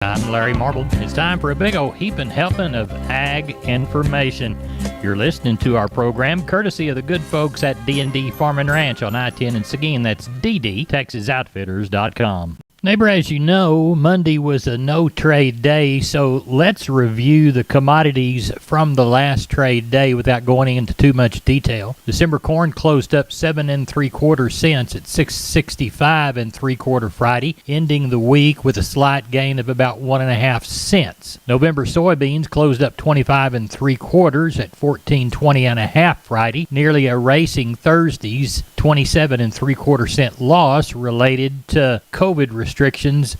I'm Larry Marble. It's time for a big old heaping helping of ag information. You're listening to our program courtesy of the good folks at D&D Farm and Ranch on I-10 in Seguin. That's ddtexasoutfitters.com. Neighbor, as you know, Monday was a no-trade day, so let's review the commodities from the last trade day without going into too much detail. December corn closed up 7 3/4 cents at $6.65 3/4 Friday, ending the week with a slight gain of about 1.5 cents. November soybeans closed up 25 3/4 at $14.20 Friday, nearly erasing Thursday's 27 3/4 cent loss related to COVID restrictions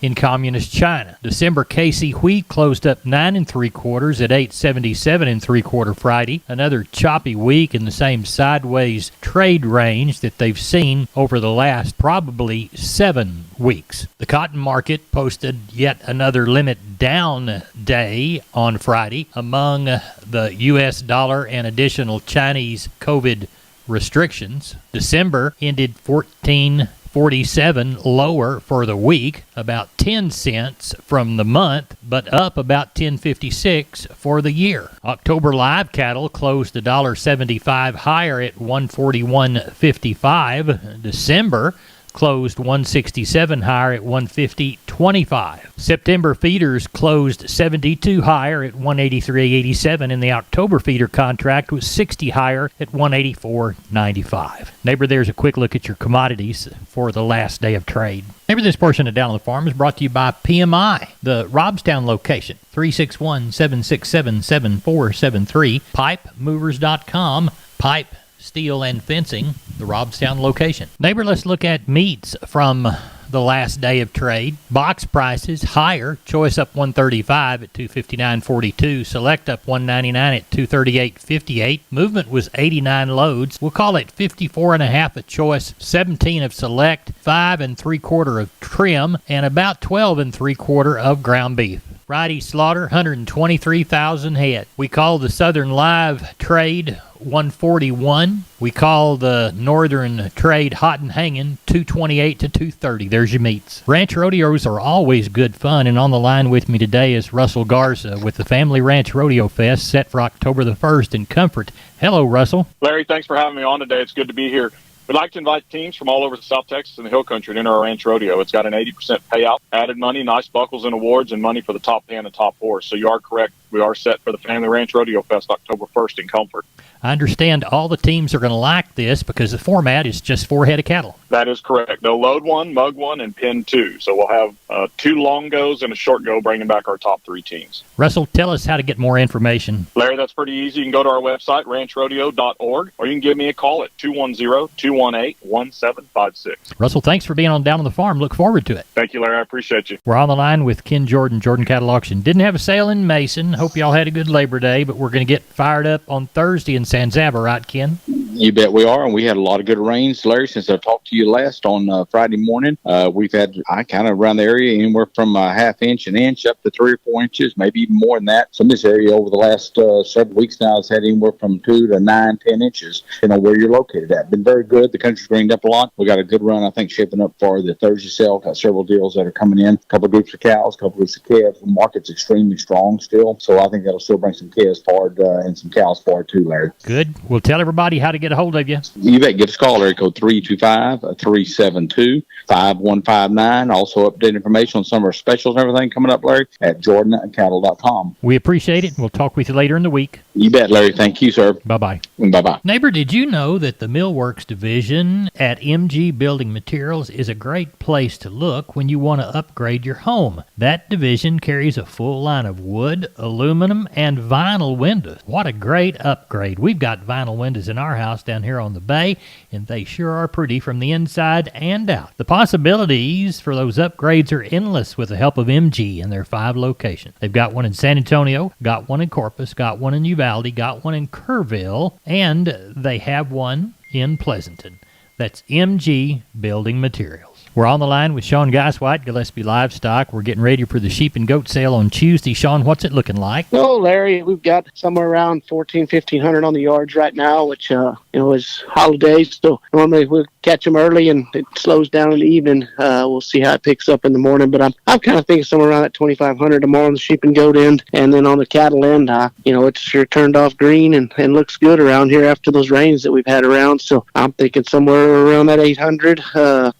in communist China. December KC wheat closed up 9 3/4 at $8.77 3/4 Friday, another choppy week in the same sideways trade range that they've seen over the last probably 7 weeks. The cotton market posted yet another limit down day on Friday among the U.S. dollar and additional Chinese COVID restrictions. December ended 14.47 lower for the week, about 10 cents from the month, but up about 10.56 for the year. October live cattle closed $1.75 higher at 141.55. December closed 167 higher at 150.25. September feeders closed 72 higher at 183.87, and the October feeder contract was 60 higher at 184.95. Neighbor, there's a quick look at your commodities for the last day of trade. Neighbor, this portion of Down on the Farm is brought to you by PMI, the Robstown location, 361-767-7473, pipemovers.com, pipe, steel, and fencing, the Robstown location. Neighbor, let's look at meats from the last day of trade. Box prices higher. Choice up 135 at 259.42. Select up 199 at 238.58. Movement was 89 loads. We'll call it 54.5 of choice, 17 of select, 5 3/4 of trim, and about 12 3/4 of ground beef. Friday slaughter, 123,000 head. We call the Southern Live trade 141. We call the Northern trade hot and hanging 228 to 230. There's your meats. Ranch rodeos are always good fun, and on the line with me today is Russell Garza with the Family Ranch Rodeo Fest set for October the 1st in Comfort. Hello, Russell. Larry, thanks for having me on today. It's good to be here. We'd like to invite teams from all over South Texas and the Hill Country to enter our ranch rodeo. It's got an 80% payout, added money, nice buckles and awards, and money for the top 10 and top horse. So you are correct. We are set for the Family Ranch Rodeo Fest October 1st in Comfort. I understand all the teams are going to like this because the format is just 4 head of cattle. That is correct. They'll load one, mug one, and pin 2. So we'll have 2 long goes and a short go, bringing back our top 3 teams. Russell, tell us how to get more information. Larry, that's pretty easy. You can go to our website, ranchrodeo.org, or you can give me a call at 210-218-1756. Russell, thanks for being on Down on the Farm. Look forward to it. Thank you, Larry. I appreciate you. We're on the line with Ken Jordan, Jordan Cattle Auction. Didn't have a sale in Mason. Hope y'all had a good Labor Day, but we're going to get fired up on Thursday in San Saba, right, Ken? You bet we are, and we had a lot of good rains, Larry, since I talked to you last on Friday morning. We've had, I kind of around the area, anywhere from a half inch, an inch, up to 3 or 4 inches, maybe even more than that. So this area over the last several weeks now has had anywhere from 2 to 9, 10 inches, depending on where you're located at. Been very good. The country's greened up a lot. We got a good run, I think, shaping up for the Thursday sale. Got several deals that are coming in. A couple of groups of cows, a couple of groups of calves. The market's extremely strong still, so I think that'll still bring some calves forward and some cows forward too, Larry. Good. We'll tell everybody how to get a hold of you. You bet. Give us a call, area code 325-372-5159. Also update information on some of our specials and everything coming up, Larry, at jordancattle.com. We appreciate it. We'll talk with you later in the week. You bet, Larry. Thank you, sir. Bye-bye. Bye-bye. Neighbor, did you know that the Millworks division at MG Building Materials is a great place to look when you want to upgrade your home? That division carries a full line of wood, aluminum, and vinyl windows. What a great upgrade. We've got vinyl windows in our house down here on the bay, and they sure are pretty from the inside and out. The possibilities for those upgrades are endless with the help of MG and their 5 locations. They've got one in San Antonio, got one in Corpus, got one in Uvalde, got one in Kerrville, and they have one in Pleasanton. That's MG Building Materials. We're on the line with Sean Geiswhite, Gillespie Livestock. We're getting ready for the sheep and goat sale on Tuesday. Sean, what's it looking like? Oh, Larry, we've got somewhere around 1,500 on the yards right now, which, is holidays. So normally we'll catch them early and it slows down in the evening. We'll see how it picks up in the morning, but I'm kind of thinking somewhere around at 2,500 tomorrow on the sheep and goat end. And then on the cattle end, it's sure turned off green and looks good around here after those rains that we've had around. So I'm thinking somewhere around that 800,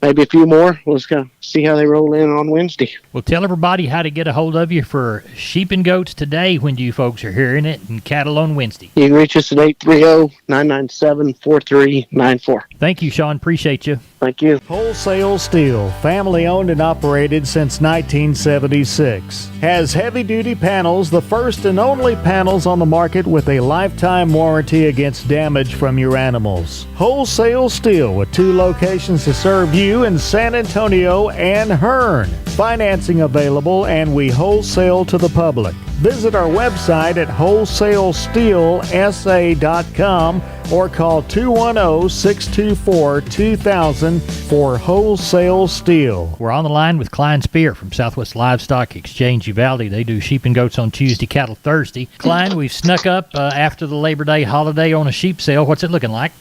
maybe a few more. We'll just kind of see how they roll in on Wednesday. Well, tell everybody how to get a hold of you for sheep and goats today when you folks are hearing it, and cattle on Wednesday. You can reach us at 830-997-4394. Thank you, Sean. Appreciate you. Thank you. Wholesale Steel, family owned and operated since 1976. Has heavy-duty panels, the first and only panels on the market with a lifetime warranty against damage from your animals. Wholesale Steel with 2 locations to serve you in San Antonio and Hearn. Financing available, and we wholesale to the public. Visit our website at wholesalesteelsa.com or call 210-624-2000 for Wholesale Steel. We're on the line with Klein Spear from Southwest Livestock Exchange Uvalde. They do sheep and goats on Tuesday, cattle Thursday. Klein, we've snuck up after the Labor Day holiday on a sheep sale. What's it looking like?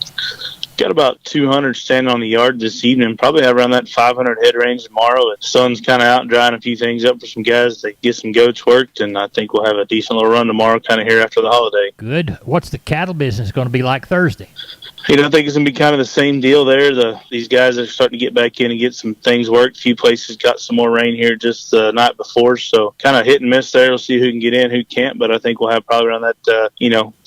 Got about 200 standing on the yard this evening. Probably have around that 500 head range tomorrow. The sun's kind of out and drying a few things up for some guys to get some goats worked, and I think we'll have a decent little run tomorrow kind of here after the holiday. Good. What's the cattle business going to be like Thursday? I think it's going to be kind of the same deal there. These guys are starting to get back in and get some things worked. A few places got some more rain here just the night before, so kind of hit and miss there. We'll see who can get in, who can't, but I think we'll have probably around that,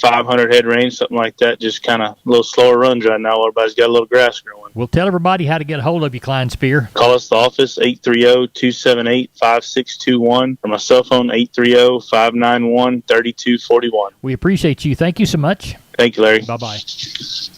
500 head range, something like that, just kind of a little slower runs right now. Everybody's got a little grass growing. Well, tell everybody how to get a hold of you, Klein Spear. Call us at the office, 830-278-5621, or my cell phone, 830-591-3241. We appreciate you. Thank you so much. Thank you, Larry. Bye-bye.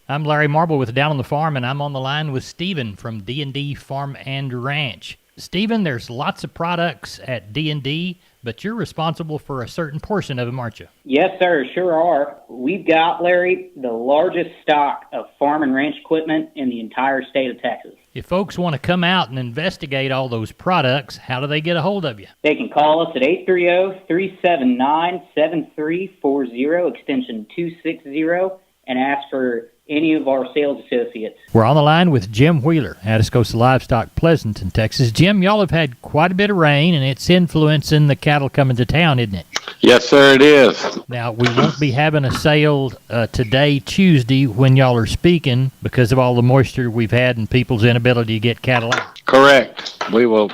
I'm Larry Marble with Down on the Farm, and I'm on the line with Stephen from D&D Farm and Ranch. Stephen, there's lots of products at D&D, but you're responsible for a certain portion of them, aren't you? Yes, sir, sure are. We've got, Larry, the largest stock of farm and ranch equipment in the entire state of Texas. If folks want to come out and investigate all those products, how do they get a hold of you? They can call us at 830-379-7340, extension 260, and ask for any of our sales associates. We're on the line with Jim Wheeler, Atascosa Livestock, Pleasanton, Texas. Jim, y'all have had quite a bit of rain, and it's influencing the cattle coming to town, isn't it? Yes, sir, it is. Now, we won't be having a sale today, Tuesday, when y'all are speaking because of all the moisture we've had and people's inability to get cattle out. Correct. We will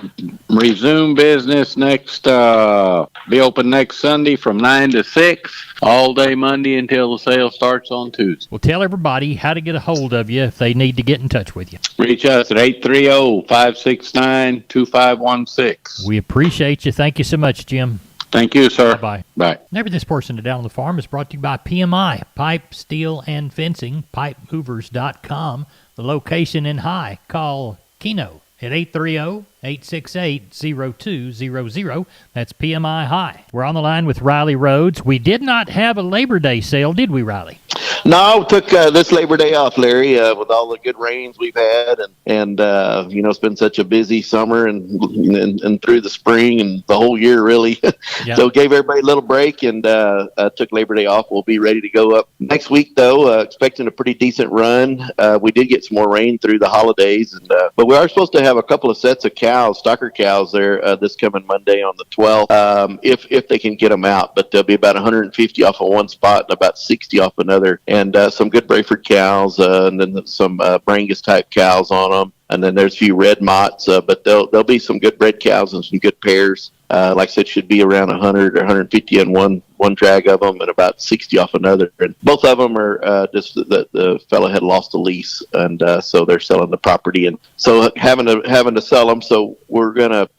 resume business be open next Sunday from 9 to 6, all day Monday until the sale starts on Tuesday. Well, tell everybody how to get a hold of you if they need to get in touch with you. Reach us at 830-569-2516. We appreciate you. Thank you so much, Jim. Thank you, sir. Bye-bye. Bye. Never this portion of Down on the Farm is brought to you by PMI, Pipe, Steel, and Fencing, pipehoovers.com. The location in High. Call Keno at 830-868-0200. That's PMI High. We're on the line with Riley Rhodes. We did not have a Labor Day sale, did we, Riley? No, took this Labor Day off, Larry, with all the good rains we've had, and it's been such a busy summer and through the spring and the whole year, really. Yep. So gave everybody a little break and took Labor Day off. We'll be ready to go up next week, though, expecting a pretty decent run. We did get some more rain through the holidays, but we are supposed to have a couple of sets of cows, stocker cows there this coming Monday on the 12th, if they can get them out. But there'll be about 150 off of one spot and about 60 off another. And some good Brayford cows, and then some Brangus type cows on them. And then there's a few red motts, but there'll be some good bred cows and some good pairs. Like I said, should be around 100 or 150 on one drag of them and about 60 off another. And both of them are just the fellow had lost a lease, and so they're selling the property, and so having to sell them. So we're gonna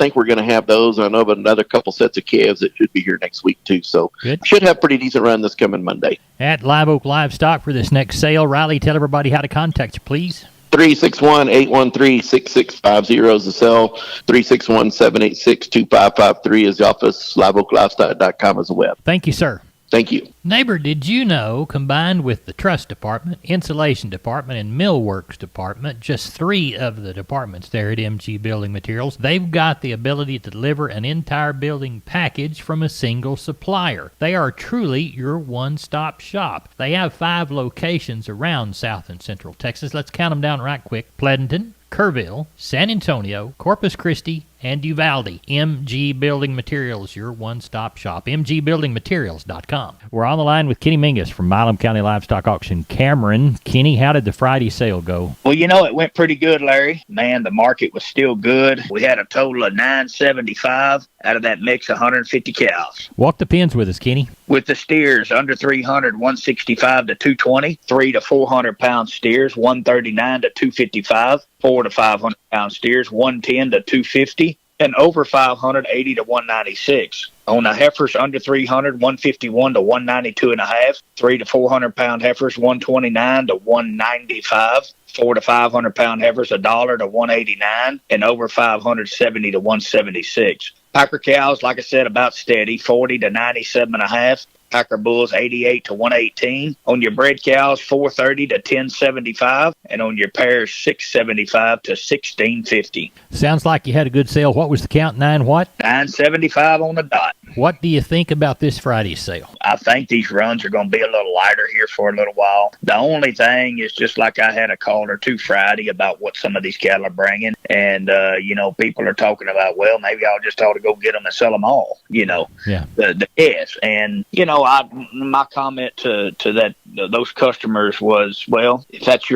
have those. I know of another couple sets of calves that should be here next week too. So good. Should have a pretty decent run this coming Monday. At Live Oak Livestock for this next sale, Riley, tell everybody how to contact you, please. 361-813-6650 is the cell. 361-786-2553 is the office. LiveOakLivestock.com is the web. Thank you, sir. Thank you. Neighbor, did you know, combined with the truss department, insulation department, and millworks department, just 3 of the departments there at MG Building Materials, they've got the ability to deliver an entire building package from a single supplier. They are truly your one-stop shop. They have 5 locations around South and Central Texas. Let's count them down right quick. Pleasanton, Kerrville, San Antonio, Corpus Christi, and Uvalde. MG Building Materials, your one-stop shop. MGBuildingMaterials.com. We're on the line with Kenny Mingus from Milam County Livestock Auction. Cameron, Kenny, how did the Friday sale go? Well, it went pretty good, Larry. Man, the market was still good. We had a total of 975 out of that mix, 150 cows. Walk the pins with us, Kenny. With the steers, under 300, 165 to 220. 3 to 400 pound steers, 139 to 255. 4 to 500 pound steers, 110 to 250. And over 580 to 196. On the heifers under 300, 151 to 192 and a half. 3 to 400 pound heifers, 129 to 195. 4 to 500 pound heifers, $1 to 189, and over 570 to 176. Packer cows, like I said, about steady, 40 to 97 and a half. Packer bulls, 88 to 118. On your bred cows, 430 to 1075, and on your pairs, 675 to 1650. Sounds like you had a good sale. What was the count? 9 what? 975 on the dot. What do you think about this Friday's sale? I think these runs are going to be a little lighter here for a little while. The only thing is, just like I had a call or two Friday about what some of these cattle are bringing, and people are talking about, well, maybe I'll just ought to go get them and sell them all. Yeah. The heads, and my comment to that those customers was, well, if that's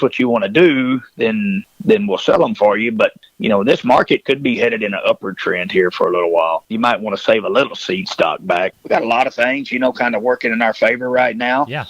what you want to do, then we'll sell them for you. But this market could be headed in an upward trend here for a little while. You might want to save a little seed stock back. We got a lot of things, kind of working in our favor right now. Yeah.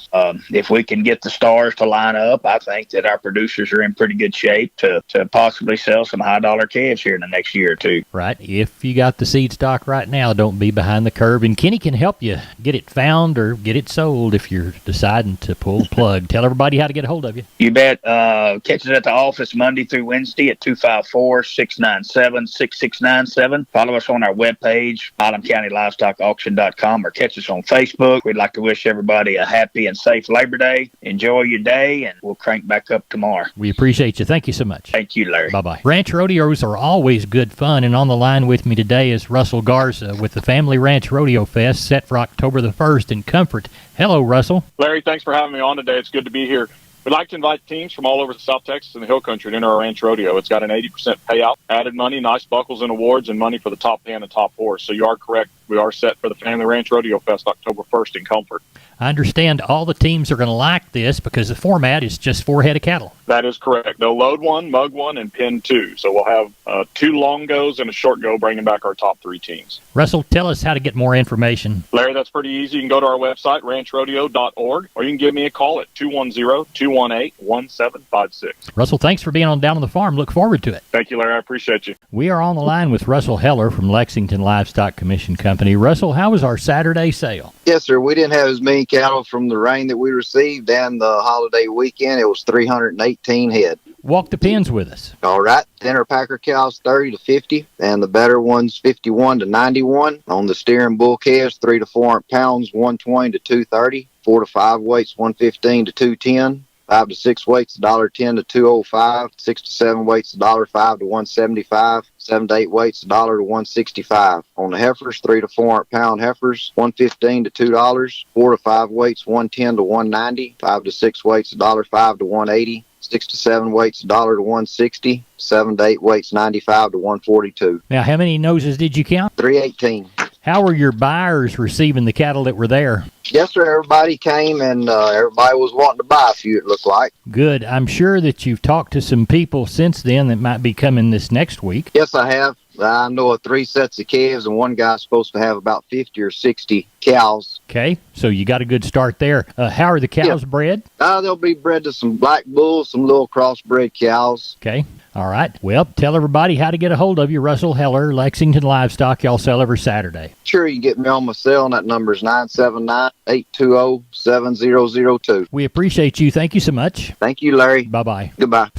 If we can get the stars to line up, I think that our producers are in pretty good shape to possibly sell some high dollar calves here in the next year or two. Right. If you got the seed stock right now, don't be behind the curve. And Kenny can help you get it found or get it sold if you're deciding to pull the plug. Tell everybody how to get a hold of you. You bet. Catch us at the office Monday through Wednesday at 254-697-6697. Follow us on our webpage, MilamCountyLivestockAuction.com, or catch us on Facebook. We'd like to wish everybody a happy and safe Labor Day. Enjoy your day, and we'll crank back up tomorrow. We appreciate you. Thank you so much. Thank you, Larry. Bye-bye. Ranch rodeos are always good fun, and on the line with me today is Russell Garza with the Family Ranch Rodeo Fest set for October the 1st in Comfort. Hello, Russell. Larry, thanks for having me on today. It's good to be here. We'd like to invite teams from all over South Texas and the Hill Country to enter our ranch rodeo. It's got an 80% payout, added money, nice buckles and awards, and money for the top hand and top horse. So you are correct. We are set for the Family Ranch Rodeo Fest October 1st in Comfort. I understand all the teams are going to like this because the format is just 4 head of cattle. That is correct. They'll load 1, mug 1, and pin 2. So we'll have 2 long goes and a short go, bringing back our top 3 teams. Russell, tell us how to get more information. Larry, that's pretty easy. You can go to our website, ranchrodeo.org, or you can give me a call at 210-218-1756. Russell, thanks for being on Down on the Farm. Look forward to it. Thank you, Larry. I appreciate you. We are on the line with Russell Heller from Lexington Livestock Commission Company. Russell, how was our Saturday sale? Yes, sir. We didn't have as many cattle from the rain that we received, and the holiday weekend, it was 318 head. Walk the pins with us. All right. Thinner Packer cows 30 to 50, and the better ones 51 to 91. On the steer and bull calves, 3 to 400 pounds, 120 to 230. 4 to 5 weights, 115 to 210. 5 to 6 weights, $1.10 to $2.05. 6 to 7 weights, $1.05 to $1.75. 7 to 8 weights, $1 to $1.65. On the heifers, 3 to 400 pound heifers, $1.15 to $2. 4 to 5 weights, $1.10 to $1.90. 5 to 6 weights, $1.05 to $1.80. 6 to 7 weights, $1 to $1.60. 7 to 8 weights, $95 to $1.42. Now, how many noses did you count? 318. How were your buyers receiving the cattle that were there? Yes, sir. Everybody came, and everybody was wanting to buy a few, it looked like. Good. I'm sure that you've talked to some people since then that might be coming this next week. Yes, I have. I know of 3 sets of calves, and one guy's supposed to have about 50 or 60 cows. Okay, so you got a good start there. How are the cows bred? They'll be bred to some black bulls, some little crossbred cows. Okay. All right. Well, tell everybody how to get a hold of you. Russell Heller, Lexington Livestock. Y'all sell every Saturday. Sure, you can get me on my cell, and that number is 979-820-7002. We appreciate you. Thank you so much. Thank you, Larry. Bye-bye. Goodbye.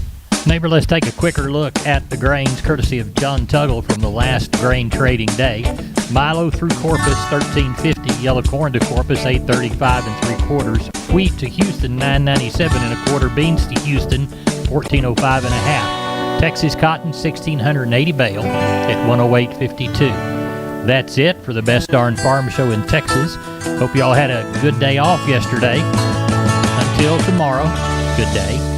Neighbor, let's take a quicker look at the grains courtesy of John Tuggle from the last grain trading day. Milo through Corpus, $13.50. Yellow corn to Corpus, $8.35 3/4. Wheat to Houston, $9.97 1/4. Beans to Houston, $14.05 1/2. Texas cotton, $1,680 bale at $108.52. That's it for the Best Darn Farm Show in Texas. Hope y'all had a good day off yesterday. Until tomorrow, good day.